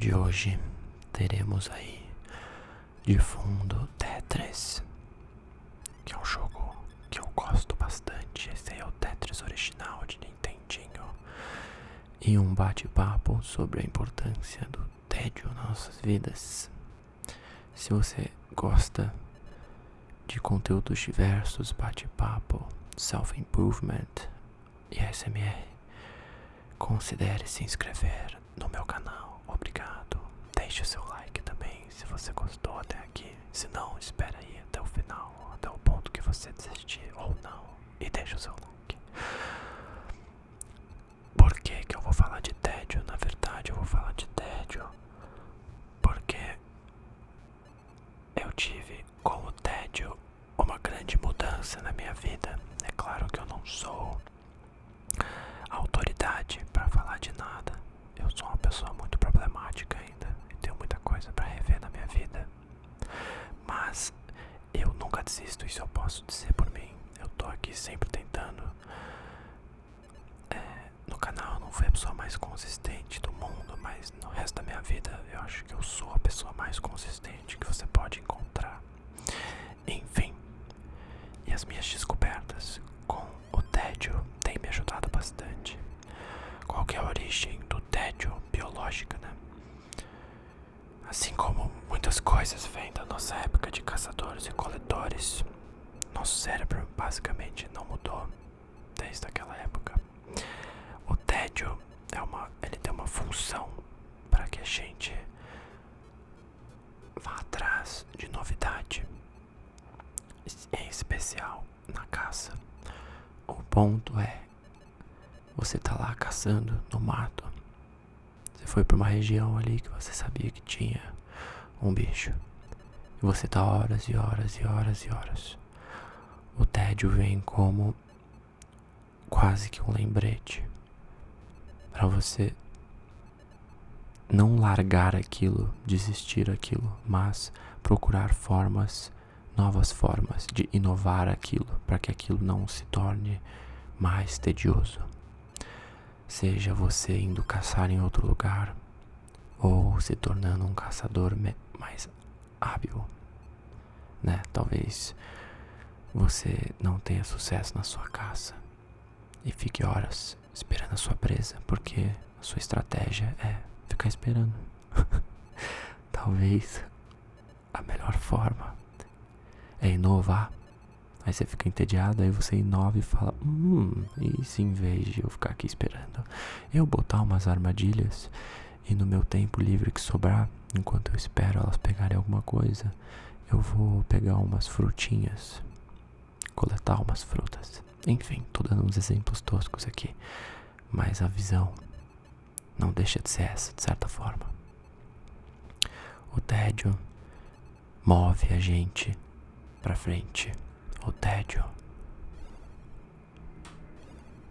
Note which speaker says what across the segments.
Speaker 1: de hoje teremos aí de fundo Tetris, que é um jogo que eu gosto bastante. Esse aí é o Tetris original de Nintendinho. E um bate-papo sobre a importância do tédio nas nossas vidas. Se você gosta de conteúdos diversos, bate-papo, self-improvement e ASMR, considere se inscrever no meu canal. Obrigado. Deixe o seu like também se você gostou até aqui. Se não, espera aí até o final, até o ponto que você desistir ou não, e deixe o seu like. Por que que eu vou falar de tédio? Na verdade, eu vou falar de tédio porque eu tive com o tédio uma grande mudança na minha vida. É claro que eu não sou autoridade para falar de nada. Eu sou uma pessoa muito problemática ainda e tenho muita coisa para rever na minha vida. Mas eu nunca desisto, isso eu posso dizer por mim. Eu tô aqui sempre tentando. No canal eu não fui a pessoa mais consistente do mundo, mas no resto da minha vida eu acho que eu sou a pessoa mais consistente que você pode encontrar. Enfim, e as minhas descobertas com o tédio têm me ajudado bastante. Qual que é a origem do tédio biológica, né? Assim como muitas coisas vêm da nossa época de caçadores e coletores, nosso cérebro basicamente não mudou desde aquela época. O tédio ele tem uma função para que a gente vá atrás de novidade, em especial na caça. O ponto é, você tá lá caçando no mato, você foi para uma região ali que você sabia que tinha um bicho, e você tá horas e horas e horas e horas. O tédio vem como quase que um lembrete para você não largar aquilo, desistir daquilo, mas procurar novas formas de inovar aquilo, para que aquilo não se torne mais tedioso. Seja você indo caçar em outro lugar, ou se tornando um caçador mais hábil, né? Talvez você não tenha sucesso na sua caça e fique horas esperando a sua presa, porque a sua estratégia é ficar esperando. Talvez a melhor forma é inovar. Aí você fica entediado, aí você inova e fala, e se em vez de eu ficar aqui esperando, eu botar umas armadilhas e no meu tempo livre que sobrar, enquanto eu espero elas pegarem alguma coisa, eu vou pegar umas frutinhas, coletar umas frutas. Enfim, tô dando uns exemplos toscos aqui, mas a visão não deixa de ser essa, de certa forma. O tédio move a gente pra frente. O tédio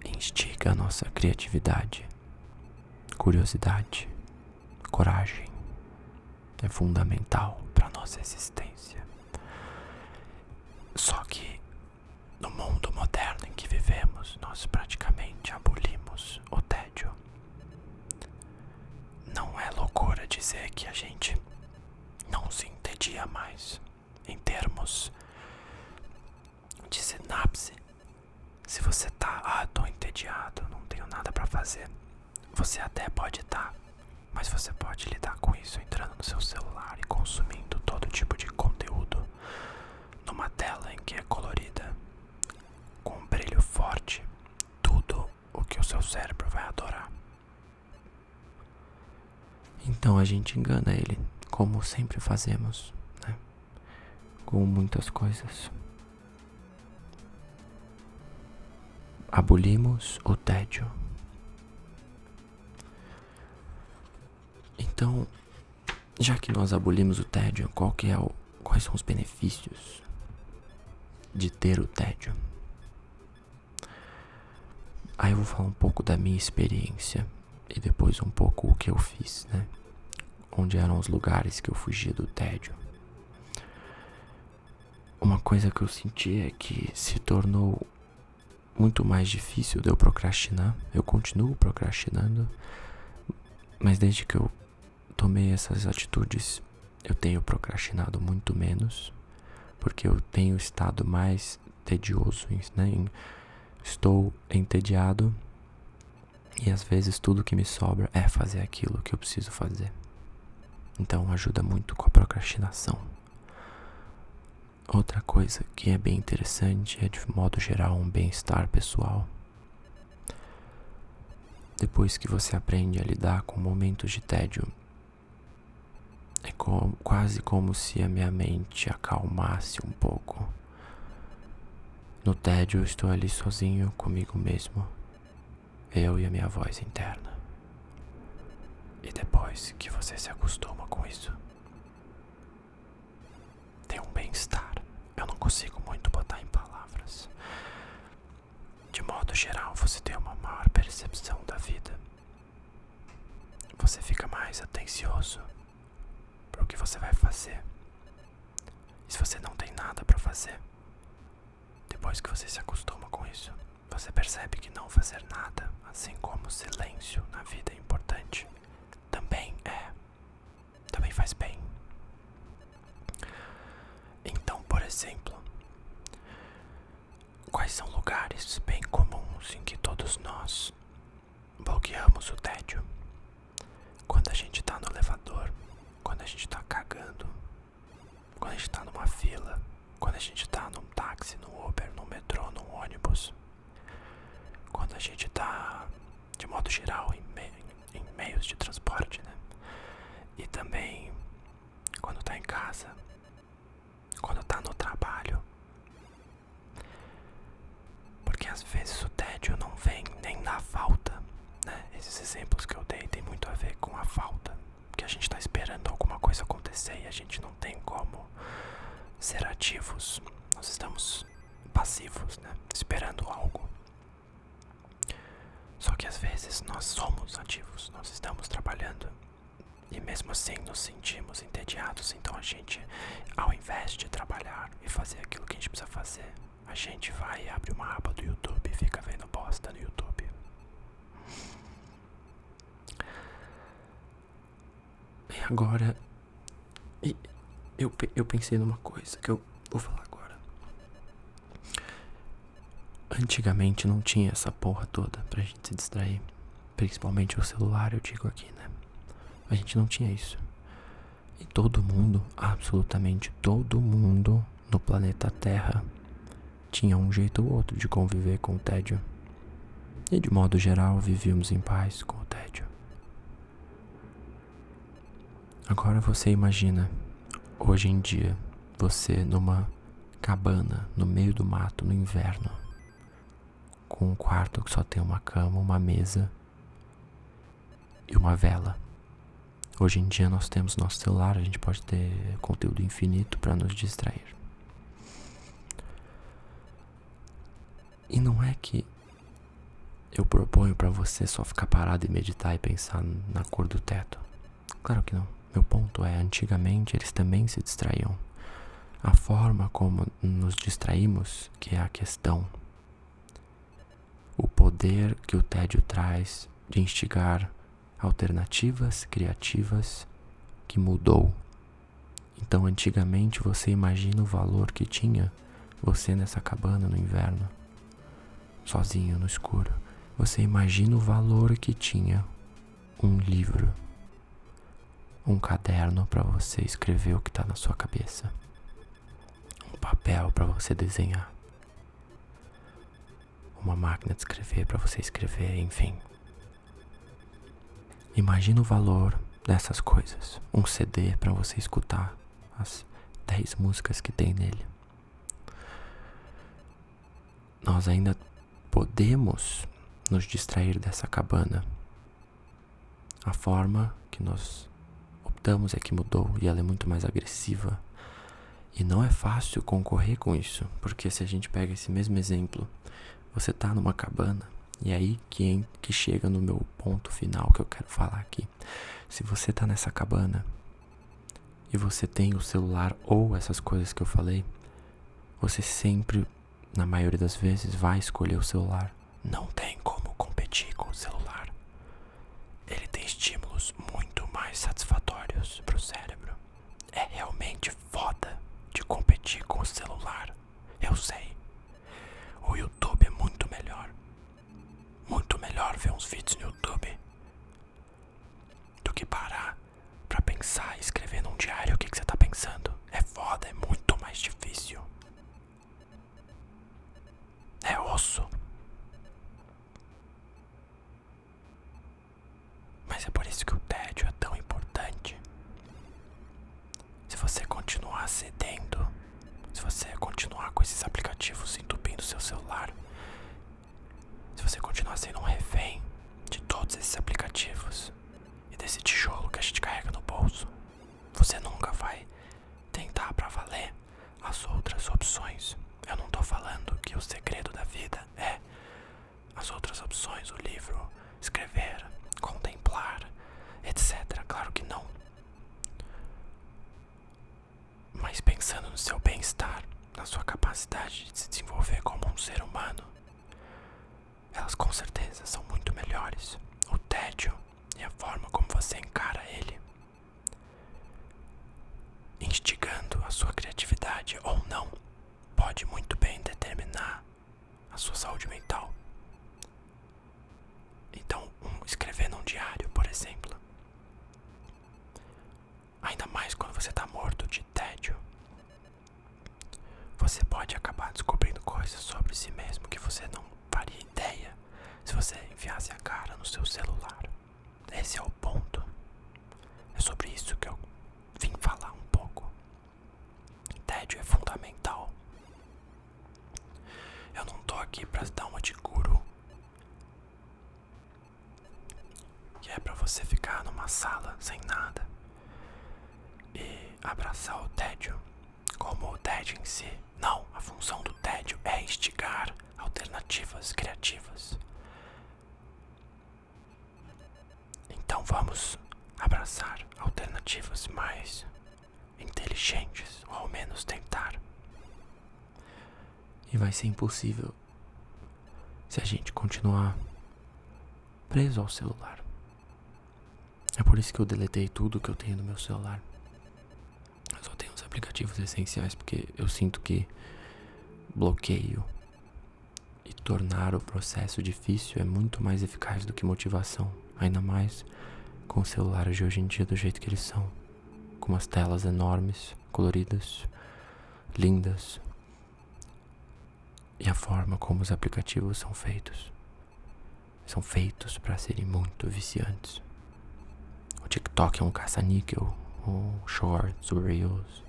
Speaker 1: instiga a nossa criatividade, curiosidade, coragem. É fundamental para nossa existência. Só que no mundo moderno em que vivemos, nós praticamente abolimos o tédio. Não é loucura dizer que a gente não se entedia mais em termos de sinapse. Se você tá, tô entediado, não tenho nada pra fazer, você até pode estar, mas você pode lidar com isso entrando no seu celular e consumindo todo tipo de conteúdo numa tela em que é colorida, com um brilho forte, tudo o que o seu cérebro vai adorar. Então a gente engana ele, como sempre fazemos, né? Com muitas coisas. Abolimos o tédio. Então, já que nós abolimos o tédio, quais são os benefícios de ter o tédio? Aí eu vou falar um pouco da minha experiência e depois um pouco o que eu fiz, né? Onde eram os lugares que eu fugia do tédio. Uma coisa que eu senti é que se tornou muito mais difícil de eu procrastinar. Eu continuo procrastinando, mas desde que eu tomei essas atitudes, eu tenho procrastinado muito menos, porque eu tenho estado mais tedioso, né? Estou entediado e às vezes tudo que me sobra é fazer aquilo que eu preciso fazer. Então ajuda muito com a procrastinação. Outra coisa que é bem interessante é, de modo geral, um bem-estar pessoal. Depois que você aprende a lidar com momentos de tédio, é quase como se a minha mente acalmasse um pouco. No tédio eu estou ali sozinho comigo mesmo, eu e a minha voz interna. E depois que você se acostuma com isso, tem um bem-estar. Eu não consigo muito botar em palavras. De modo geral, você tem uma maior percepção da vida. Você fica mais atencioso para o que você vai fazer. E se você não tem nada para fazer, depois que você se acostuma com isso, você percebe que não fazer nada, assim como o silêncio na vida é importante, também faz bem. Então, por exemplo, quais são lugares bem comuns em que todos nós bloqueamos o tédio? Quando a gente tá no elevador, quando a gente tá cagando, quando a gente tá numa fila, quando a gente tá num táxi, num Uber, num metrô, num ônibus, quando a gente tá, de modo geral, em meios de transporte, né? E também quando tá em casa, quando tá no trabalho. Porque às vezes o tédio não vem nem da falta, né? Esses exemplos que eu dei tem muito a ver com a falta, que a gente tá esperando alguma coisa acontecer e a gente não tem como ser ativos. Nós estamos passivos, né? Esperando algo. Só que às vezes nós somos ativos, nós estamos trabalhando e mesmo assim nos sentimos entediados. Então a gente, ao invés de trabalhar e fazer aquilo que a gente precisa fazer, a gente vai e abre uma aba do YouTube e fica vendo bosta no YouTube. E agora, eu pensei numa coisa que eu vou falar agora. Antigamente não tinha essa porra toda pra gente se distrair. Principalmente o celular, eu digo aqui, né? A gente não tinha isso. E todo mundo, absolutamente todo mundo no planeta Terra tinha um jeito ou outro de conviver com o tédio. E de modo geral vivíamos em paz com o tédio. Agora você imagina, hoje em dia, você numa cabana, no meio do mato, no inverno, com um quarto que só tem uma cama, uma mesa e uma vela. Hoje em dia nós temos nosso celular, a gente pode ter conteúdo infinito para nos distrair. E não é que eu proponho para você só ficar parado e meditar e pensar na cor do teto. Claro que não. Meu ponto é, antigamente eles também se distraíam. A forma como nos distraímos que é a questão. O poder que o tédio traz de instigar alternativas criativas que mudou. Então antigamente você imagina o valor que tinha você nessa cabana no inverno, sozinho no escuro. Você imagina o valor que tinha um livro, um caderno para você escrever o que está na sua cabeça, um papel para você desenhar, uma máquina de escrever para você escrever, enfim. Imagina o valor dessas coisas. Um CD para você escutar as 10 músicas que tem nele. Nós ainda podemos nos distrair dessa cabana. A forma que nós optamos é que mudou e ela é muito mais agressiva. E não é fácil concorrer com isso, porque se a gente pega esse mesmo exemplo, você tá numa cabana, e aí que chega no meu ponto final que eu quero falar aqui. Se você tá nessa cabana e você tem o celular ou essas coisas que eu falei, você sempre, na maioria das vezes, vai escolher o celular. Não tem como competir com o celular. Ele tem estímulos muito mais satisfatórios uns vídeos no YouTube do que parar pra pensar e escrever num diário o que você tá pensando. É foda, é muito mais difícil. É osso. Mas é por isso que o tédio é tão importante. Se você continuar cedendo, se você continuar com esses aplicativos entupindo seu celular, se você continuar sendo um refém de todos esses aplicativos e desse tijolo que a gente carrega no bolso, você nunca vai tentar pra valer as outras opções. Eu não tô falando que o segredo da vida é as outras opções, o livro, escrever, contemplar, etc. Claro que não. Mas pensando no seu bem-estar, na sua capacidade de se desenvolver como um ser humano, elas com certeza são muito melhores. O tédio e a forma como você encara ele, instigando a sua criatividade ou não, pode muito bem determinar a sua saúde mental. Então, escrever num diário, por exemplo, ainda mais quando você está morto de tédio, você pode acabar descobrindo coisas sobre si mesmo que você não faria ideia se você enfiasse a cara no seu celular. Esse é o ponto. É sobre isso que eu vim falar um pouco. Tédio é fundamental. Eu não tô aqui pra dar uma de guru, que é pra você ficar numa sala sem nada e abraçar o tédio como o tédio em si. Não, a função do tédio é instigar alternativas criativas. Então vamos abraçar alternativas mais inteligentes, ou ao menos tentar. E vai ser impossível se a gente continuar preso ao celular. É por isso que eu deletei tudo que eu tenho no meu celular. Eu só tenho os aplicativos essenciais, porque eu sinto que bloqueio e tornar o processo difícil é muito mais eficaz do que motivação. Ainda mais com os celulares de hoje em dia do jeito que eles são, com umas telas enormes, coloridas, lindas, e a forma como os aplicativos são feitos para serem muito viciantes. O TikTok é um caça-níquel, o Shorts, o Reels,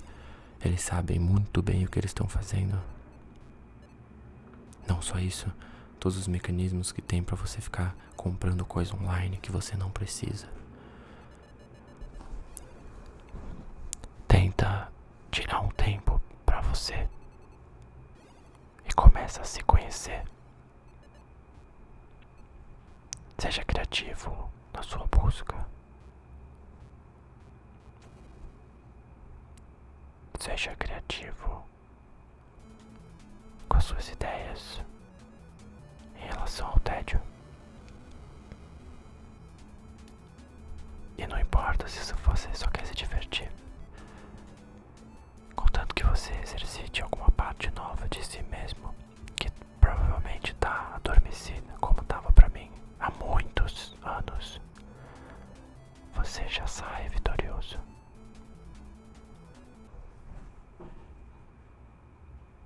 Speaker 1: eles sabem muito bem o que eles estão fazendo. Não só isso, todos os mecanismos que tem para você ficar comprando coisa online que você não precisa. Tenta tirar um tempo para você e começa a se conhecer. Seja criativo na sua busca. Seja criativo com as suas ideias em relação ao tédio. E não importa se você só quer se divertir, contanto que você exercite alguma parte nova de si mesmo que provavelmente tá adormecida, como tava pra mim há muitos anos, você já sai vitorioso.